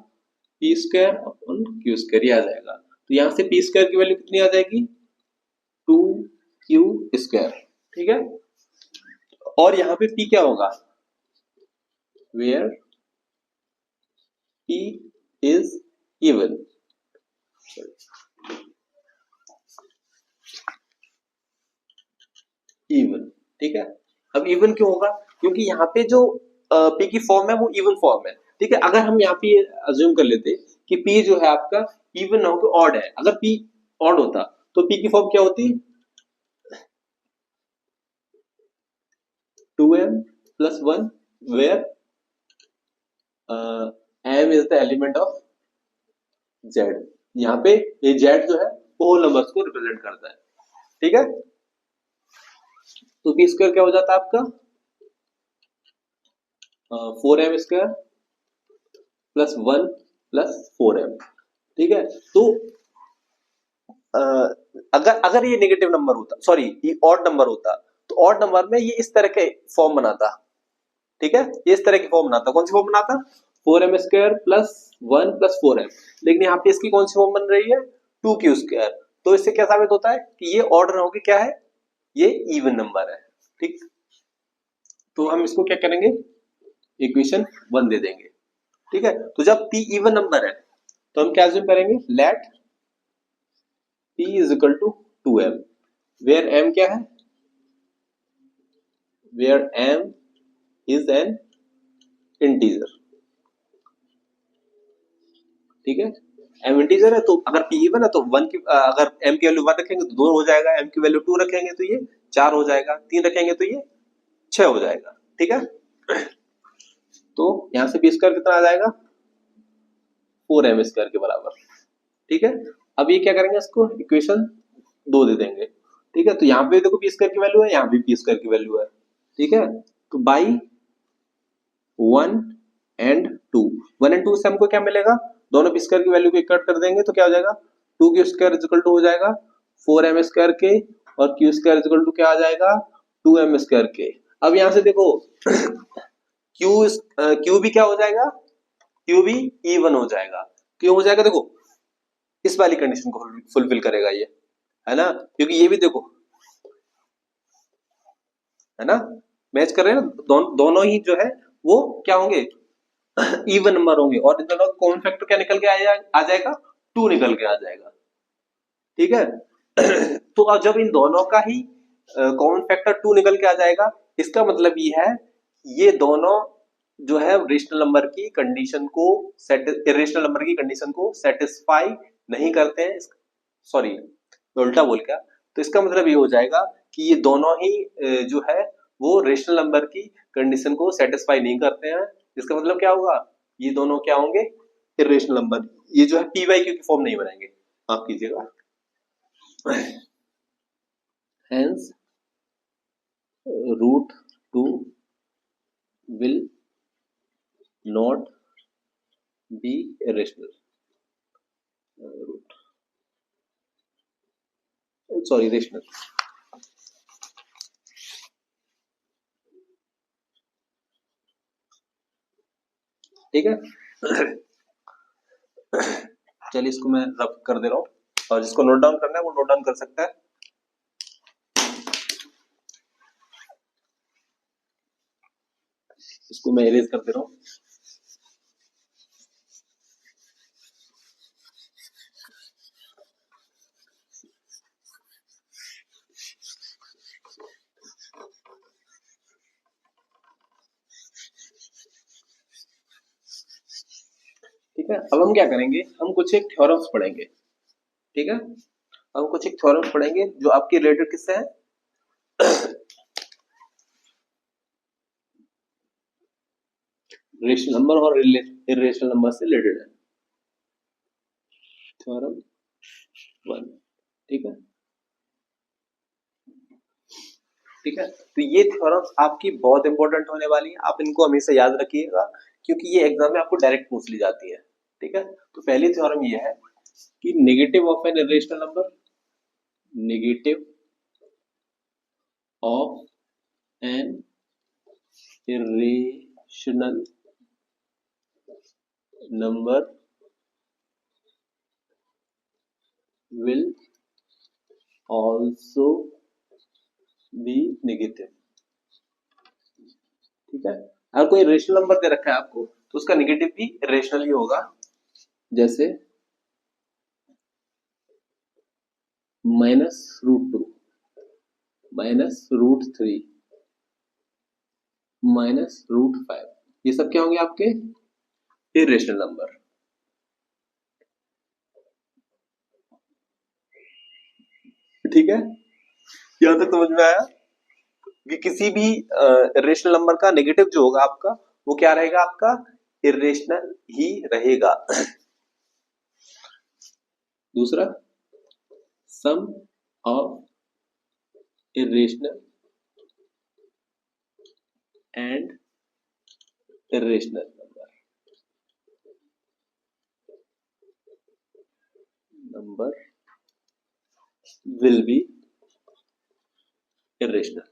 p square upon q square ये आ जाएगा। तो यहां से p स्क्वायर की वैल्यू कितनी आ जाएगी, 2q स्क्वायर। ठीक है, और यहाँ पे p क्या होगा, where p is even. Even, ठीक है, अब इवन क्यों होगा, क्योंकि यहाँ पे जो p की फॉर्म है वो इवन फॉर्म है। ठीक है, अगर हम यहाँ पे अज्यूम कर लेते कि p जो है आपका इवन ना हो ऑड है, अगर p ऑड होता तो p की फॉर्म क्या होती, 2m plus 1 where m is the element of z। यहाँ पे ये z जो है वो होल नंबर्स को रिप्रेजेंट करता है। ठीक है, तो p स्क्वायर क्या हो जाता है आपका 4m square plus 1 plus 4m। ठीक है, तो अगर अगर ये नेगेटिव नंबर होता, सॉरी ये ऑड नंबर होता, तो ऑड नंबर में ये इस तरह के फॉर्म बनाता। ठीक है, ये इस तरह की फॉर्म बनाता, कौन सी फॉर्म बनाता, 4m square plus 1 plus 4m। लेकिन यहाँ पे इसकी कौन सी फॉर्म बन रही है, 2q स्क्वायर। तो इससे क्या साबित होता है कि ये ऑर्डर होगी क्या है, ये इवन नंबर है। ठीक, तो हम इसको क्या करेंगे, इक्वेशन 1 दे देंगे। ठीक है, तो जब p इवन नंबर है तो हम क्या अज्यूम करेंगे, let p is equal to 2m, where m क्या है, where m is an integer. ठीक है, m इंटीजर है, तो अगर p इवन है तो 1 की अगर m की वैल्यू 1 रखेंगे तो 2 हो जाएगा, m की वैल्यू 2 रखेंगे तो ये 4 हो जाएगा, 3 रखेंगे तो ये 6 हो जाएगा। ठीक है, तो यहां से p स्क्वायर कितना आ जाएगा, 4m स्क्वायर के बराबर। ठीक है, अब ये क्या करेंगे, इसको इक्वेशन 2 दे देंगे। ठीक है, तो यहाँ पे देखो p स्क्वायर की वैल्यू है, यहाँ भी p स्क्वायर की वैल्यू है। ठीक है, तो बाई 1 एंड 2, 1 एंड 2 से हमको क्या मिलेगा, दोनों p स्क्वायर की वैल्यू को इकट्ठ कर देंगे तो क्या हो जाएगा, 2q square is equal to हो जाएगा 4m स्क्वायर के, और q square is equal to क्या आ जाएगा, 2m स्क्वायर के। अब यहां से देखो q भी क्या हो जाएगा, q भी इवन हो जाएगा। क्यों हो जाएगा, देखो इस वाली कंडीशन को फुलफिल करेगा ये, है ना, क्योंकि ये भी देखो है ना, मैच कर रहे हैं ना, दोनों ही जो है वो क्या होंगे, इवन नंबर होंगे, और इन दोनों कॉमन फैक्टर क्या निकल के आ जाएगा, 2 निकल के आ जाएगा। ठीक है, तो अब जब इन दोनों का ही कॉमन फैक्टर 2 निकल के आ जाएगा, इसका मतलब ये है ये दोनों जो है रेशनल नंबर की कंडीशन को इरेशनल नंबर की कंडीशन को सेटिस्फाई नहीं करते हैं। सॉरी, मैं उल्टा बोल गया, तो इसका मतलब ये हो जाएगा कि ये दोनों ही जो है वो रेशनल नंबर की कंडीशन को सेटिस्फाई नहीं करते हैं। इसका मतलब क्या होगा, ये दोनों क्या होंगे, इरेशनल नंबर, ये जो है p/q की फॉर्म नहीं बनाएंगे, माफ कीजिएगा। Hence √2 will not be irrational, sorry rational. ठीक है, चलिए इसको मैं रब कर दे रहा हूँ, और जिसको नोट डाउन करना है वो नोट डाउन कर सकता है। इसको मैं इरेज कर दे रहा हूँ। ठीक है, अब हम क्या करेंगे, हम कुछ एक थ्योरम्स पढ़ेंगे। ठीक है, हम कुछ एक थ्योरम्स पढ़ेंगे जो आपके रिलेटेड किससे है, रेशनल नंबर और इरेशनल नंबर से रिलेटेड है। थ्योरम 1, ठीक है, ठीक है। तो ये थ्योरम्स आपकी बहुत इंपॉर्टेंट होने वाली है, आप इनको हमेशा याद रखिएगा क्योंकि ये एग्जाम में आपको डायरेक्ट पूछ ली जाती है। ठीक है, तो पहली थ्योरम ये है कि negative of an irrational number, negative of an irrational number will also be negative। ठीक है, अगर कोई रेशनल नंबर दे रखा है आपको तो उसका नेगेटिव भी रेशनल ही होगा, जैसे -√2, -√3, -√5, ये सब क्या होंगे आपके इरेशनल नंबर। ठीक है, यहां तक समझ में आया कि किसी भी रेशनल नंबर का नेगेटिव जो होगा आपका वो क्या रहेगा, आपका इरेशनल ही रहेगा। दूसरा, sum of irrational and irrational number will be irrational।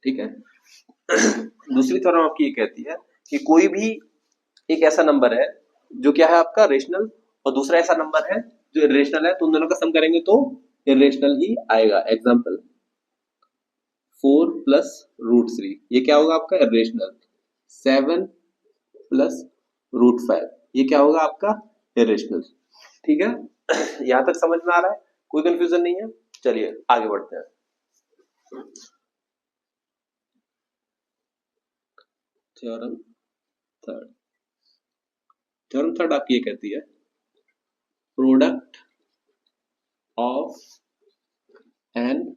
ठीक है, दूसरी तरह आपकी ये कहती है कि कोई भी एक ऐसा नंबर है जो क्या है आपका रेशनल और दूसरा ऐसा नंबर है जो इरेशनल है, तो उन दोनों का सम करेंगे तो इरेशनल ही आएगा। एग्जांपल 4 प्लस √3, ये क्या होगा आपका इरेशनल। 7 प्लस √5, ये क्या होगा आपका इरेशनल। ठीक है, यहां तक समझ में आ रहा है, कोई कंफ्यूजन नहीं है। चलिए आगे बढ़ते हैं। थ्योरम थर्ड, थ्योरम थर्ड आपकी ये कहती है product of N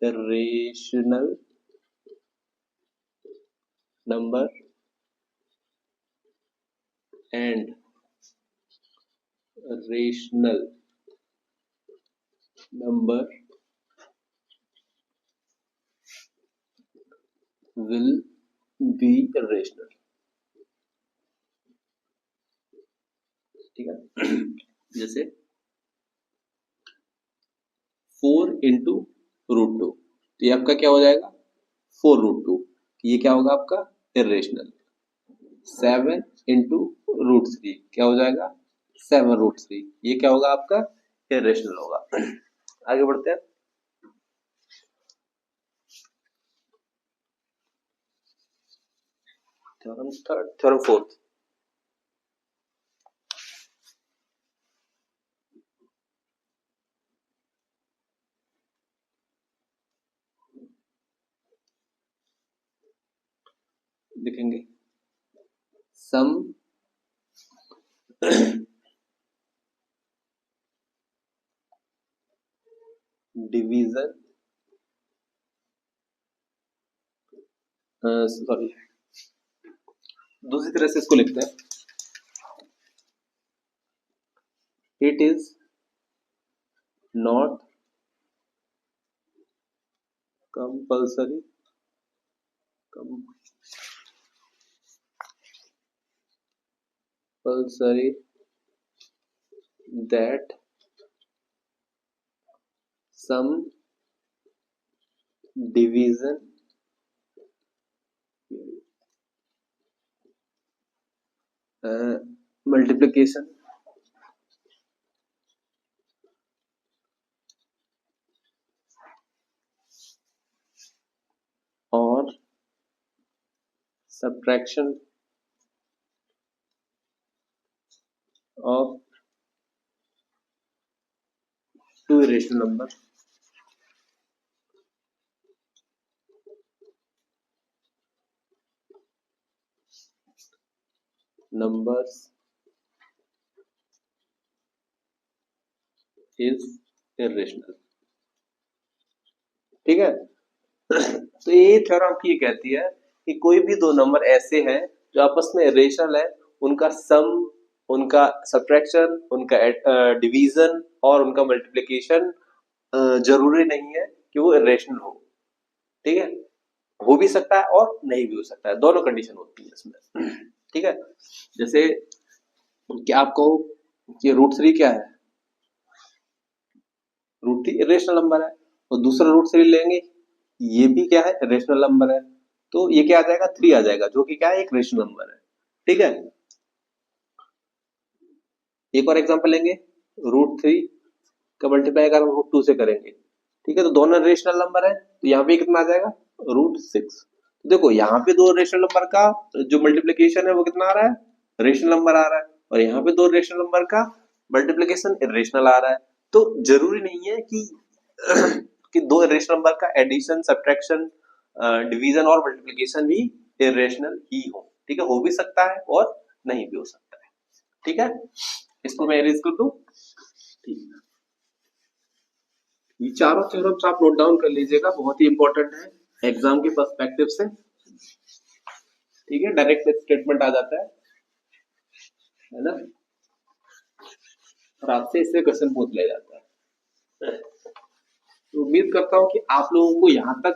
rational number and rational number will be rational. ठीक है, जैसे 4 इंटू √2, तो ये आपका क्या हो जाएगा 4√2, ये क्या होगा आपका इरेशनल। 7 इंटू √3 क्या हो जाएगा 7√3, ये क्या होगा आपका इरेशनल होगा। आगे बढ़ते हैं। थ्योरम थर्ड, थ्योरम फोर्थ, लिखेंगे सम डिवीजन, सॉरी दूसरी तरह से इसको लिखते हैं, it is not compulsory that some division multiplication or subtraction of two irrational numbers numbers is irrational। ठीक है। तो ये थ्योरम की कहती है कि कोई भी दो नंबर ऐसे हैं जो आपस में इरेशनल है, उनका सम, उनका सब्ट्रैक्शन, उनका डिवीजन और उनका मल्टीप्लिकेशन जरूरी नहीं है कि वो इरेशनल हो। ठीक है, हो भी सकता है और नहीं भी हो सकता है, दोनों कंडीशन होती है इसमें। ठीक है, जैसे क्या आप कहो कि √3 क्या है, √3 इरेशनल नंबर है, और दूसरा √3 लेंगे, ये भी क्या है, रेशनल नंबर है, तो ये क्या आ जाएगा, 3 आ जाएगा, जो कि क्या है, एक रेशनल नंबर है। ठीक है, एक और एग्जांपल लेंगे, √3 का मल्टीप्लाई अगर हम √2 से करेंगे, ठीक है, तो दोनों रेशनल नंबर है, तो यहाँ पे कितना आ जाएगा, √6। तो देखो यहाँ पे दो रेशनल नंबर का जो मल्टीप्लिकेशन है वो कितना आ रहा है, रेशनल नंबर आ रहा है, और यहाँ पे दो रेशनल नंबर का मल्टीप्लिकेशन इरेशनल आ रहा है। तो जरूरी नहीं है कि कि दो रेशनल नंबर का एडिशन, सब्ट्रैक्शन, डिवीजन और मल्टीप्लिकेशन भी इरेशनल ही ठीक है, हो भी सकता है और नहीं भी हो सकता है। ठीक है, इसको मैं इरेज कर दूं। ठीक है, ये चारों थ्योरम्स आप नोट डाउन कर लीजिएगा, बहुत ही इंपॉर्टेंट है एग्जाम के पर्सपेक्टिव से। ठीक है, डायरेक्ट स्टेटमेंट आ जाता है ना, और आपसे इससे क्वेश्चन पूछ लिया जाता है। तो उम्मीद करता हूं कि आप लोगों को यहाँ तक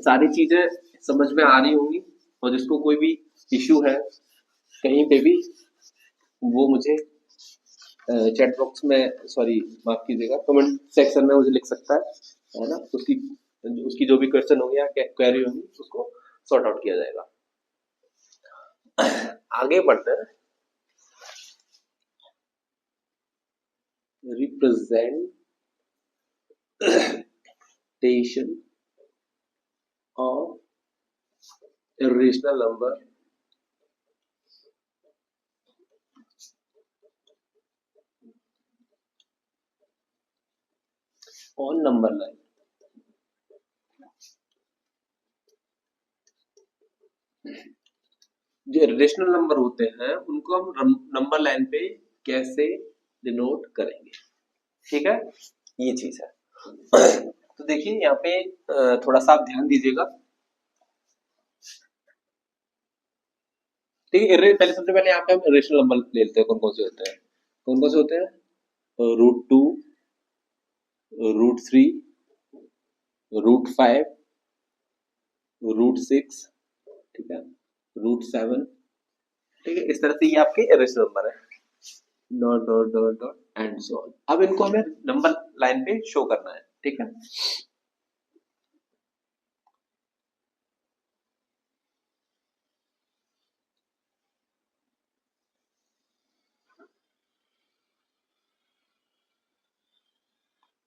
सारी चीजें समझ में आ रही होंगी, और जिसको कोई भी इश्यू है कहीं पे भी, वो मुझे चैट बॉक्स में, सॉरी माफ कीजिएगा, कमेंट सेक्शन में मुझे लिख सकता है ना, उसकी जो भी क्वेश्चन होंगे या क्वेरी होंगी उसको सॉर्ट आउट किया जाएगा। आगे बढ़ते हैं, representation of irrational number on number line. जो इरेशनल नंबर होते हैं उनको हम नंबर लाइन पे कैसे डिनोट करेंगे। ठीक है, ये चीज है। तो देखिए यहाँ पे थोड़ा सा आप ध्यान दीजिएगा। ठीक है, पहले सबसे पहले यहाँ पे हम इरेशनल नंबर ले लेते हैं, कौन कौन से होते हैं, कौन कौन से होते हैं, √2, √3, √5, √6, ठीक है, √7। ठीक है, इस तरह से ये आपके इरेशनल नंबर है, dot dot dot dot and so on. अब इनको हमें नंबर लाइन पे शो करना है। ठीक है,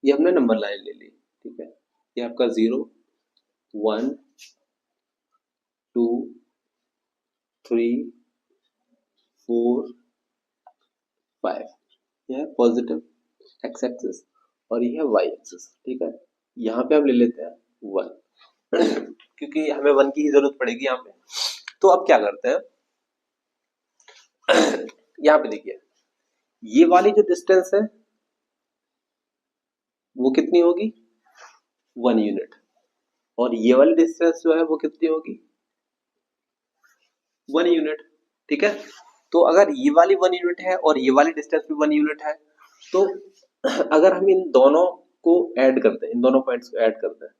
ये हमने नंबर लाइन ले ली। ठीक है, ये आपका 0, 1, 2, 3, 4, 5, यह है पॉजिटिव एक्स एक्सिस और ये है वाई एक्सिस। ठीक है, यहाँ पे हम ले लेते हैं 1 क्योंकि हमें 1 की ही जरूरत पड़ेगी यहाँ पे। तो अब क्या करते हैं, यहाँ पे देखिए ये वाली जो डिस्टेंस है वो कितनी होगी, 1 यूनिट, और ये वाली डिस्टेंस जो है वो कितनी होगी, 1 यूनिट। ठीक है, तो अगर ये वाली 1 यूनिट है और ये वाली डिस्टेंस भी 1 यूनिट है, तो अगर हम इन दोनों को ऐड करते हैं, इन दोनों पॉइंट्स को ऐड करते हैं,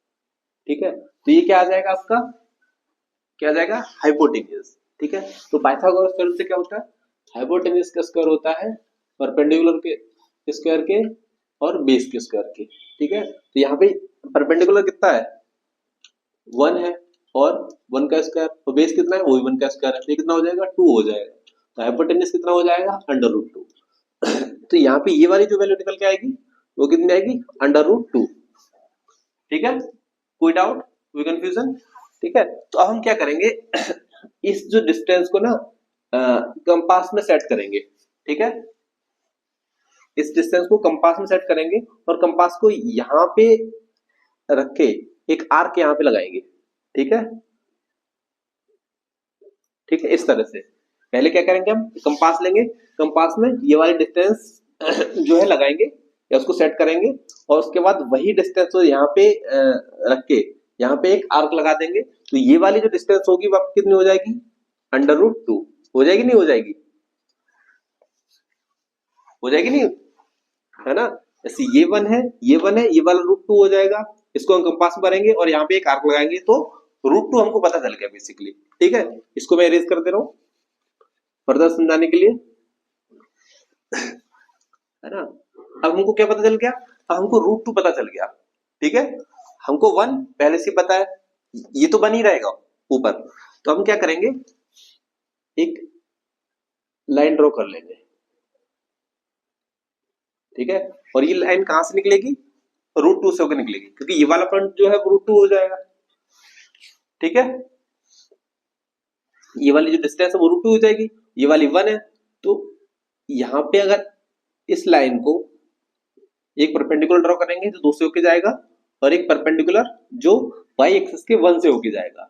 ठीक है, तो ये क्या आ जाएगा आपका, क्या आ जाएगा, हाइपोटेन्यूज। ठीक है, तो पाइथागोरस थ्योरम से क्या होता है, हाइपोटेन्यूज का स्क्वायर होता है परपेंडिकुलर के स्क्वायर के और बेस के स्क्वायर के। ठीक है, तो यहाँ पे परपेंडिकुलर कितना है, 1 है, और 1 का स्क्वायर, तो बेस कितना है, वही 1 का स्क्वायर है, तो कितना हो जाएगा, 2 हो जाएगा। तो हाइपोटेन्यूज कितना हो जाएगा, √2। तो यहाँ पे ये वाली जो वैल्यू निकल के आएगी वो कितनी आएगी, √2। ठीक है, कोई डाउट, कोई कंफ्यूजन। ठीक है, तो अब हम क्या करेंगे, इस जो डिस्टेंस को ना कंपास में सेट करेंगे। ठीक है, इस डिस्टेंस को कंपास में सेट करेंगे और कंपास को यहाँ पे रख के एक आर्क यहाँ पे लगाएंगे। ठीक है, ठीक है, इस तरह से पहले क्या करेंगे, हम कंपास लेंगे, कंपास में ये वाली डिस्टेंस जो है लगाएंगे या उसको सेट करेंगे, और उसके बाद वही डिस्टेंस को यहाँ पे रख के यहाँ पे एक आर्क लगा देंगे। तो ये वाली जो डिस्टेंस होगी वो आपकी कितनी हो जाएगी, √2 हो जाएगी, नहीं हो जाएगी, हो जाएगी नहीं, है ना। जैसे ये 1 है, ये 1 है, ये वाला √2 हो जाएगा, इसको हम कंपास में भरेंगे और यहाँ पे एक आर्क लगाएंगे तो √2 हमको पता चल गया बेसिकली। ठीक है, इसको मैं इरेज कर दे रहा हूँ फर्दर समझाने के लिए, है ना। अब हमको क्या पता चल गया, अब हमको √2 पता चल गया। ठीक है, हमको 1 पहले से पता है, ये तो बन ही रहेगा ऊपर, तो हम क्या करेंगे, एक लाइन ड्रॉ कर लेंगे। ठीक है, और ये लाइन कहां से निकलेगी, √2 से होकर निकलेगी, क्योंकि ये वाला पॉइंट जो है वो √2 हो जाएगा। ठीक है, ये वाली जो डिस्टेंस है वो √2 हो जाएगी, ये वाली 1 है, तो यहां पे अगर इस लाइन को एक परपेंडिकुलर ड्रॉ करेंगे तो 2 से होके जाएगा, और एक परपेंडिकुलर जो y एक्सिस के 1 से होके जाएगा।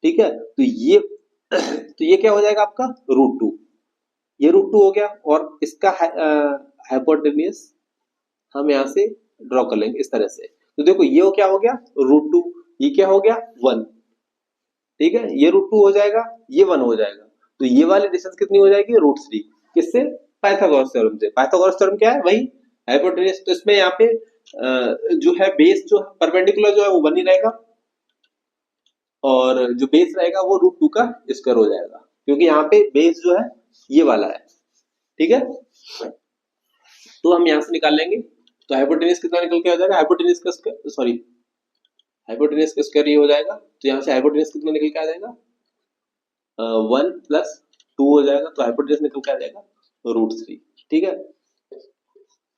ठीक है, तो ये क्या हो जाएगा आपका √2, ये √2 हो गया, और इसका हाइपोटेन्यूज हम यहाँ से ड्रॉ कर लेंगे इस तरह से। तो देखो ये क्या हो गया √2, ये क्या हो गया 1। ठीक है, ये √2 हो जाएगा, ये 1 हो जाएगा, तो ये वाली डिस्टेंस कितनी हो जाएगी √3, किससे, पाइथागोरस थ्योरम से। पाइथागोरस थ्योरम क्या है, वही हाइपोटेन्यूज। तो इसमें यहाँ पे जो है बेस जो परपेंडिकुलर जो है वो 1 ही रहेगा, और जो बेस रहेगा वो √2 का स्क्वायर हो जाएगा, क्योंकि यहाँ पे बेस जो है ये वाला है। ठीक है, तो हम यहाँ से निकाल लेंगे, तो हाइपोटेन्यूज कितना निकल के आ जाएगा, हाइपोटेन्यूज का स्क्वायर, सॉरी हाइपोटेन्यूज का स्क्वायर ये हो जाएगा, तो यहाँ से हाइपोटेन्यूज कितना निकल के आ जाएगा, 1 + 2 हो जाएगा, तो हाइपोटेन्यूज निकल के आ जाएगा √3। ठीक है,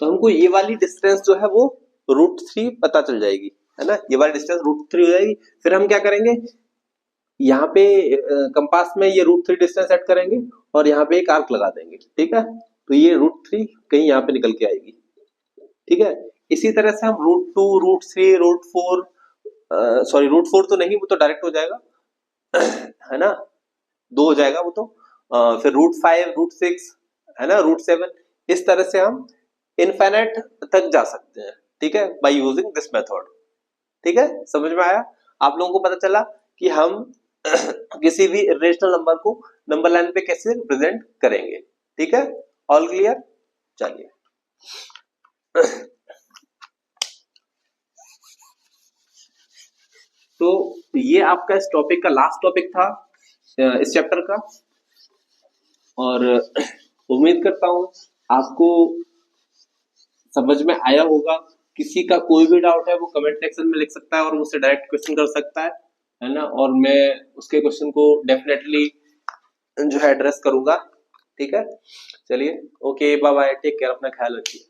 तो हमको ये वाली डिस्टेंस जो है वो √3 पता चल जाएगी, है ना, ये वाली डिस्टेंस √3 हो जाएगी। फिर हम क्या करेंगे, यहाँ पे कंपास में ये √3 डिस्टेंस सेट करेंगे और यहाँ पे एक आर्क लगा देंगे। ठीक है, तो ये √3 कहीं यहाँ पे निकल के आएगी। ठीक है, इसी तरह से हम √2 √3 √4 सॉरी √4 तो नहीं, वो तो डायरेक्ट हो जाएगा, है ना, 2 हो जाएगा वो तो, फिर √5 √6, है ना, √7, इस तरह से हम इनफाइनाइट तक जा सकते हैं। ठीक है, बाय यूजिंग दिस मेथड। ठीक है, समझ में आया, आप लोगों को पता चला कि हम किसी भी इरेशनल नंबर को नंबर लाइन पे कैसे रिप्रेजेंट करेंगे। ठीक है, ऑल क्लियर, चलिए तो ये आपका इस टॉपिक का लास्ट टॉपिक था इस चैप्टर का, और उम्मीद करता हूं आपको समझ में आया होगा। किसी का कोई भी डाउट है वो कमेंट सेक्शन में लिख सकता है और मुझसे डायरेक्ट क्वेश्चन कर सकता है ना, और मैं उसके क्वेश्चन को डेफिनेटली जो है एड्रेस करूंगा। ठीक है, चलिए okay, bye bye, take care, अपना ख्याल रखिए।